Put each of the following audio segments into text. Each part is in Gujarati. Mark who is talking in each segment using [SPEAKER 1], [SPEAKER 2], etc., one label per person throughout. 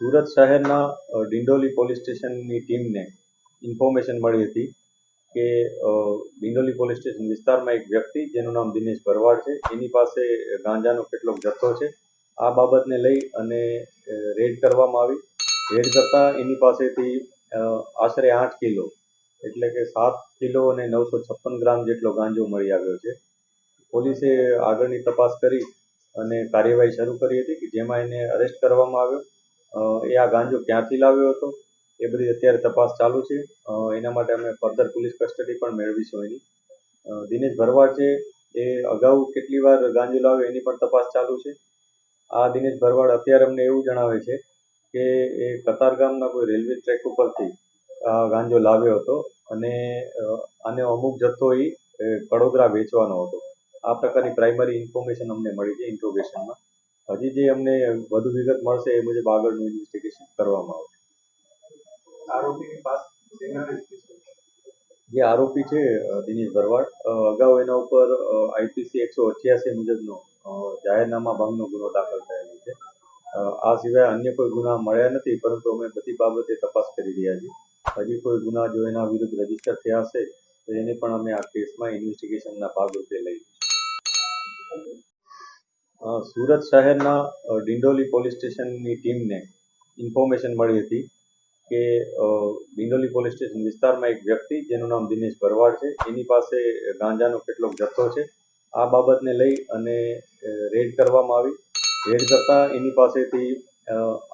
[SPEAKER 1] સુરત શહેરના ડિંડોલી પોલીસ સ્ટેશનની ટીમને ઇન્ફોર્મેશન મળી હતી કે ડિંડોલી પોલીસ સ્ટેશન વિસ્તારમાં એક વ્યક્તિ જેનું નામ દિનેશ ભરવાડ છે એની પાસે ગાંજાનો કેટલોક જથ્થો છે. આ બાબતને લઈ અને રેડ કરવામાં આવી. રેડ કરતા એની પાસેથી આશરે 8 કિલો એટલે કે 7 કિલો અને 956 ગ્રામ જેટલો ગાંજો મળી આવ્યો છે. પોલીસે આગળની તપાસ કરી અને કાર્યવાહી શરૂ કરી હતી કે જેમાં એને અરેસ્ટ કરવામાં આવ્યો. એ આ ગાંજો ક્યાંથી લાવ્યો હતો એ બધી અત્યારે તપાસ ચાલુ છે. એના માટે અમે ફર્ધર પોલીસ કસ્ટડી પણ મેળવીશું એની. દિનેશ ભરવાડ છે એ અગાઉ કેટલી વાર ગાંજો લાવ્યો એની પણ તપાસ ચાલુ છે. આ દિનેશ ભરવાડ અત્યારે અમને એવું જણાવે છે કે એ કતારગામના કોઈ રેલવે ટ્રેક ઉપરથી ગાંજો લાવ્યો હતો અને આનો અમુક જથ્થો એ કડોદરા વેચવાનો હતો. આ પ્રકારની પ્રાઇમરી ઇન્ફોર્મેશન અમને મળી છે ઇન્ટ્રોગેશનમાં. હજી જે અમને વધુ વિગત મળશે એ મુજબ આગળનું ઇન્વેસ્ટિગેશન કરવામાં આવશે. જે આરોપી છે દિનેશ ભરવાડ, અગાઉ એના ઉપર IPC 188 મુજબનો જાહેરનામા ભંગનો ગુનો દાખલ થયેલો છે. આ સિવાય અન્ય કોઈ ગુના મળ્યા નથી, પરંતુ અમે બધી બાબતે તપાસ કરી રહ્યા છીએ. હજી કોઈ ગુના જો એના વિરુદ્ધ રજીસ્ટર થયા હશે તો એને પણ અમે આ કેસમાં ઇન્વેસ્ટિગેશનના ભાગરૂપે લઈશું. સુરત શહેરના ડિંડોલી પોલીસ સ્ટેશનની ટીમને ઇન્ફોર્મેશન મળી હતી કે ડિંડોલી પોલીસ સ્ટેશન વિસ્તારમાં એક વ્યક્તિ જેનું નામ દિનેશ ભરવાડ છે એની પાસે ગાંજાનો કેટલોક જથ્થો છે. આ બાબતને લઈ અને રેડ કરવામાં આવી. રેડ કરતા એની પાસેથી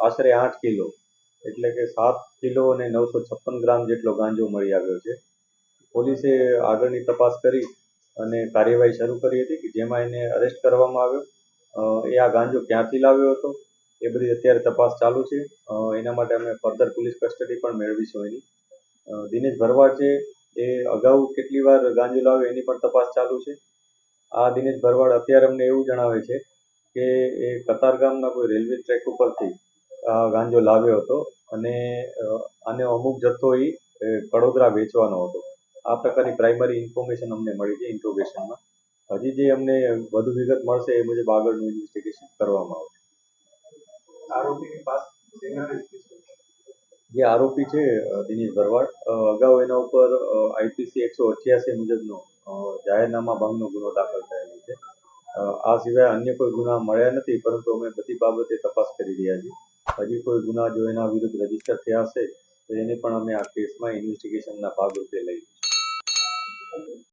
[SPEAKER 1] આશરે 8 કિલો એટલે કે 7 કિલો અને 956 ગ્રામ જેટલો ગાંજો મળી આવ્યો છે. પોલીસે આગળની તપાસ કરી અને કાર્યવાહી શરૂ કરી હતી કે જેમાં એને અરેસ્ટ કરવામાં આવ્યો. એ આ ગાંજો ક્યાંથી લાવ્યો હતો એ બધી અત્યારે તપાસ ચાલુ છે. એના માટે અમે ફર્ધર પોલીસ કસ્ટડી પણ મેળવીશું એની. દિનેશ ભરવાડ છે એ અગાઉ કેટલી વાર ગાંજો લાવ્યો એની પણ તપાસ ચાલુ છે. આ દિનેશ ભરવાડ અત્યારે અમને એવું જણાવે છે કે એ કતારગામના કોઈ રેલવે ટ્રેક ઉપરથી ગાંજો લાવ્યો હતો અને આનો અમુક જથ્થો એ કડોદરા વેચવાનો હતો. આ પ્રકારની પ્રાઇમરી ઇન્ફોર્મેશન અમને મળી છે ઇન્ટ્રોગેશનમાં. હજી જે અમને વધુ વિગત મળશે એ મુજબ આગળનું ઇન્વેસ્ટિગેશન કરવામાં આવશે. જે આરોપી છે દિનેશ ભરવાડ, અગાઉ એના ઉપર IPC 188 મુજબનો જાહેરનામા ભંગનો ગુનો દાખલ થયેલો છે. આ સિવાય અન્ય કોઈ ગુના મળ્યા નથી, પરંતુ અમે બધી બાબતે તપાસ કરી રહ્યા છીએ. હજી કોઈ ગુના જો એના વિરુદ્ધ રજીસ્ટર થયા હશે તો એને પણ અમે આ કેસમાં ઇન્વેસ્ટિગેશનના ભાગરૂપે લઈશું.